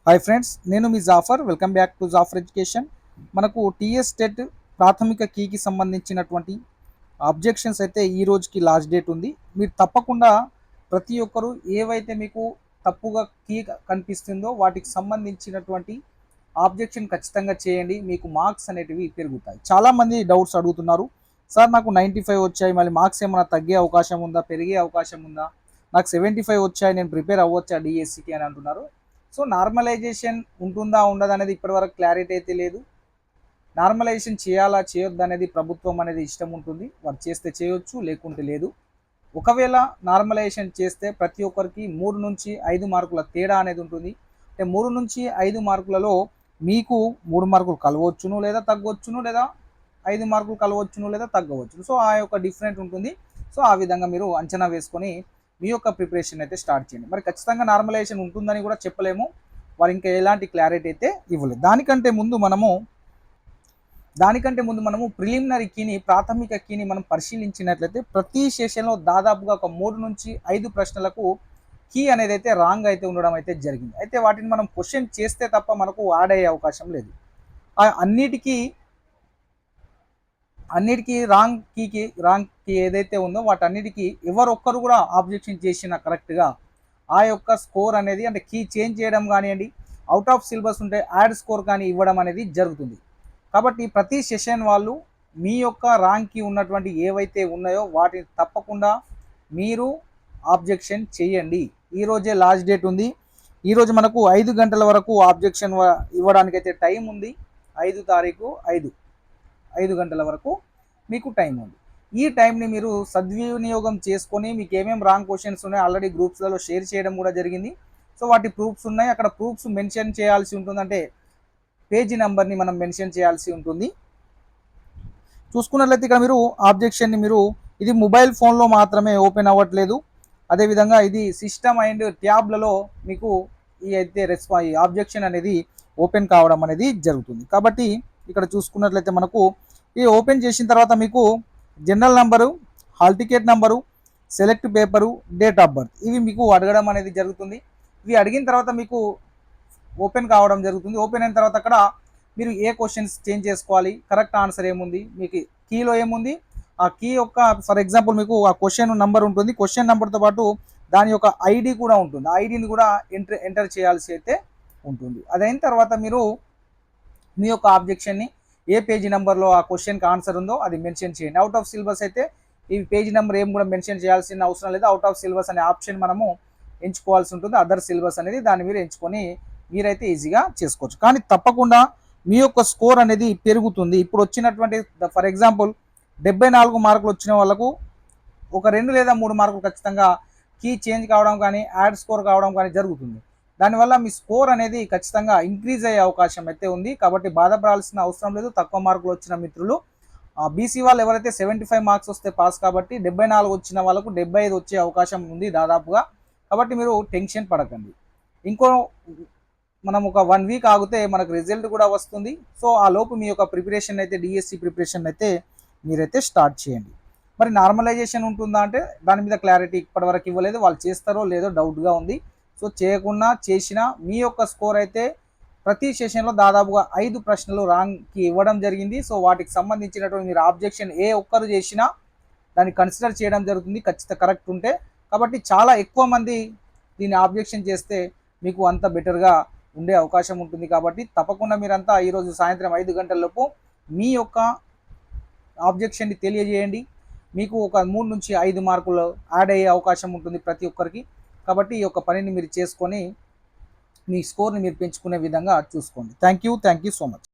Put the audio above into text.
Hi friends, నేను మీ Jafar. Welcome back to Jafar education. మనకు టీఎస్ టెట్ ప్రాథమిక కీకి సంబంధించినటువంటి అబ్జెక్షన్స్ అయితే ఈ రోజుకి లాస్ట్ డేట్ ఉంది. మీరు తప్పకుండా ప్రతి ఒక్కరు ఏవైతే మీకు తప్పుగా కీ కనిపిస్తుందో వాటికి సంబంధించినటువంటి ఆబ్జెక్షన్ ఖచ్చితంగా చేయండి. మీకు మార్క్స్ అనేటివి పెరుగుతాయి. చాలామంది డౌట్స్ అడుగుతున్నారు. సార్, నాకు 95 వచ్చాయి, మళ్ళీ మార్క్స్ ఏమైనా తగ్గే అవకాశం ఉందా, పెరిగే అవకాశం ఉందా? నాకు 75 వచ్చాయి, నేను ప్రిపేర్ అవ్వచ్చా డిఎస్సికి అని అంటున్నారు. సో నార్మలైజేషన్ ఉంటుందా ఉండదా అనేది ఇప్పటివరకు క్లారిటీ అయితే లేదు. నార్మలైజేషన్ చేయాలా చేయొద్దు అనేది ప్రభుత్వం అనేది ఇష్టం ఉంటుంది. వారు చేస్తే చేయొచ్చు, లేకుంటే లేదు. ఒకవేళ నార్మలైజేషన్ చేస్తే ప్రతి ఒక్కరికి 3 నుంచి 5 మార్కుల తేడా అనేది ఉంటుంది. అంటే 3 నుంచి 5 మార్కులలో మీకు 3 మార్కులు కలవచ్చును, లేదా తగ్గవచ్చును, లేదా 5 మార్కులు కలవచ్చును, లేదా తగ్గవచ్చును. సో ఆ యొక్క డిఫరెంట్ ఉంటుంది. సో ఆ విధంగా మీరు అంచనా వేసుకొని మీ యొక్క ప్రిపరేషన్ అయితే స్టార్ట్ చేయండి. మరి ఖచ్చితంగా నార్మలైజేషన్ ఉంటుందని కూడా చెప్పలేము. వారు ఇంకా ఎలాంటి క్లారిటీ అయితే ఇవ్వలేదు. దానికంటే ముందు మనము ప్రిలిమినరీ కీని, ప్రాథమిక కీని మనం పరిశీలించినట్లయితే ప్రతి సెషన్లో దాదాపుగా ఒక 3 నుంచి 5 ప్రశ్నలకు కీ అనేది అయితే రాంగ్ అయితే ఉండడం అయితే జరిగింది. అయితే వాటిని మనం క్వశ్చన్ చేస్తే తప్ప మనకు యాడ్ అయ్యే అవకాశం లేదు. అన్నిటికీ రాంగ్ కీ ఏదైతే ఉందో వాటన్నిటికీ ఎవరొక్కరు కూడా ఆబ్జెక్షన్ చేసిన కరెక్ట్గా ఆ యొక్క స్కోర్ అనేది, అంటే కీ చేంజ్ చేయడం కానివ్వండి, అవుట్ ఆఫ్ సిలబస్ ఉంటే యాడ్ స్కోర్ కానీ ఇవ్వడం అనేది జరుగుతుంది. కాబట్టి ప్రతి సెషన్ వాళ్ళు మీ యొక్క ర్యాంక్కి ఉన్నటువంటి ఏవైతే ఉన్నాయో వాటిని తప్పకుండా మీరు ఆబ్జెక్షన్ చేయండి. ఈరోజే లాస్ట్ డేట్ ఉంది. ఈరోజు మనకు 5 గంటల వరకు ఆబ్జెక్షన్ ఇవ్వడానికైతే టైం ఉంది. 5 తారీఖు 5 గంటల వరకు మీకు టైం ఉంది. ఈ టైంని మీరు సద్వినియోగం చేసుకొని మీకు ఏమేమి రాంగ్ క్వశ్చన్స్ ఉన్నాయో ఆల్రెడీ గ్రూప్స్లలో షేర్ చేయడం కూడా జరిగింది. సో వాటి ప్రూఫ్స్ ఉన్నాయి. అక్కడ ప్రూఫ్స్ మెన్షన్ చేయాల్సి ఉంటుంది. అంటే పేజీ నెంబర్ని మనం మెన్షన్ చేయాల్సి ఉంటుంది. చూసుకున్నట్లయితే ఇక్కడ మీరు ఆబ్జెక్షన్ని ఇది మొబైల్ ఫోన్లో మాత్రమే ఓపెన్ అవ్వట్లేదు. అదేవిధంగా ఇది సిస్టమ్ అండ్ ట్యాబ్లలో మీకు ఈ ఆబ్జెక్షన్ అనేది ఓపెన్ కావడం అనేది జరుగుతుంది. కాబట్టి ఇక్కడ చూసుకున్నట్లయితే మనకు ఈ ఓపెన్ చేసిన తర్వాత మీకు general number, hall ticket number, select paper, date of birth ఇవి మీకు అడగడం అనేది జరుగుతుంది. ఇవి అడిగిన తర్వాత మీకు ఓపెన్ కావడం జరుగుతుంది. ఓపెన్ అయిన తర్వాత అక్కడ మీరు ఏ క్వశ్చన్స్ చేంజ్ చేసుకోవాలి, కరెక్ట్ ఆన్సర్ ఏముంది, మీకు కీలో ఏముంది, ఆ కీ యొక్క ఫర్ ఎగ్జాంపుల్ మీకు ఆ క్వశ్చన్ నెంబర్ ఉంటుంది. క్వశ్చన్ నెంబర్తో పాటు దాని యొక్క ఐడి కూడా ఉంటుంది. ఐడిని కూడా ఎంటర్ చేయాల్సి అయితే ఉంటుంది. అదైన తర్వాత మీరు మీ యొక్క ఆబ్జెక్షన్ని ఏ పేజీ నెంబర్లో ఆ క్వశ్చన్కి ఆన్సర్ ఉందో అది మెన్షన్ చేయండి. అవుట్ ఆఫ్ సిలబస్ అయితే ఈ పేజీ నెంబర్ ఏం కూడా మెన్షన్ చేయాల్సిన అవసరం లేదు. అవుట్ ఆఫ్ సిలబస్ అనే ఆప్షన్ మనము ఎంచుకోవాల్సి ఉంటుంది. అదర్ సిలబస్ అనేది దాన్ని మీరు ఎంచుకొని మీరైతే ఈజీగా చేసుకోవచ్చు. కానీ తప్పకుండా మీ యొక్క స్కోర్ అనేది పెరుగుతుంది. ఇప్పుడు వచ్చినటువంటి ఫర్ ఎగ్జాంపుల్ 74 మార్కులు వచ్చిన వాళ్ళకు ఒక 2 లేదా 3 మార్కులు ఖచ్చితంగా కీ చేంజ్ కావడం కానీ యాడ్ స్కోర్ కావడం కానీ జరుగుతుంది. దానివల్ల మీ స్కోర్ అనేది ఖచ్చితంగా ఇంక్రీజ్ అయ్యే అవకాశం అయితే ఉంది. కాబట్టి బాధపడాల్సిన అవసరం లేదు. తక్కువ మార్కులు వచ్చిన మిత్రులు బీసీ వాళ్ళు ఎవరైతే 75 మార్క్స్ వస్తే పాస్, కాబట్టి 74 వచ్చిన వాళ్ళకు 75 వచ్చే అవకాశం ఉంది దాదాపుగా. కాబట్టి మీరు టెన్షన్ పడకండి. మనం ఒక 1 వీక్ ఆగితే మనకు రిజల్ట్ కూడా వస్తుంది. సో ఆ లోపు మీ యొక్క ప్రిపరేషన్ అయితే డిఎస్సి ప్రిపరేషన్ అయితే మీరైతే స్టార్ట్ చేయండి. మరి నార్మలైజేషన్ ఉంటుందా అంటే దాని మీద క్లారిటీ ఇప్పటివరకు ఇవ్వలేదు. వాళ్ళు చేస్తారో లేదో డౌట్గా ఉంది. సో చేయకుండా చేసినా మీ యొక్క స్కోర్ అయితే ప్రతి సెషన్లో దాదాపుగా 5 ప్రశ్నలు రాంగ్కి ఇవ్వడం జరిగింది. సో వాటికి సంబంధించినటువంటి మీరు ఆబ్జెక్షన్ ఏ ఒక్కరు చేసినా దాన్ని కన్సిడర్ చేయడం జరుగుతుంది, ఖచ్చితంగా కరెక్ట్ ఉంటే. కాబట్టి చాలా ఎక్కువ మంది దీన్ని ఆబ్జెక్షన్ చేస్తే మీకు అంత బెటర్గా ఉండే అవకాశం ఉంటుంది. కాబట్టి తప్పకుండా మీరంతా ఈరోజు సాయంత్రం 5 గంటలలోపు మీ యొక్క ఆబ్జెక్షన్ని తెలియజేయండి. మీకు ఒక 3 నుంచి 5 మార్కులు యాడ్ అయ్యే అవకాశం ఉంటుంది ప్రతి ఒక్కరికి. కాబట్టి ఈ యొక్క పనిని మీరు చేసుకొని మీ స్కోర్ని మీరు పెంచుకునే విధంగా చూసుకోండి. Thank you so much.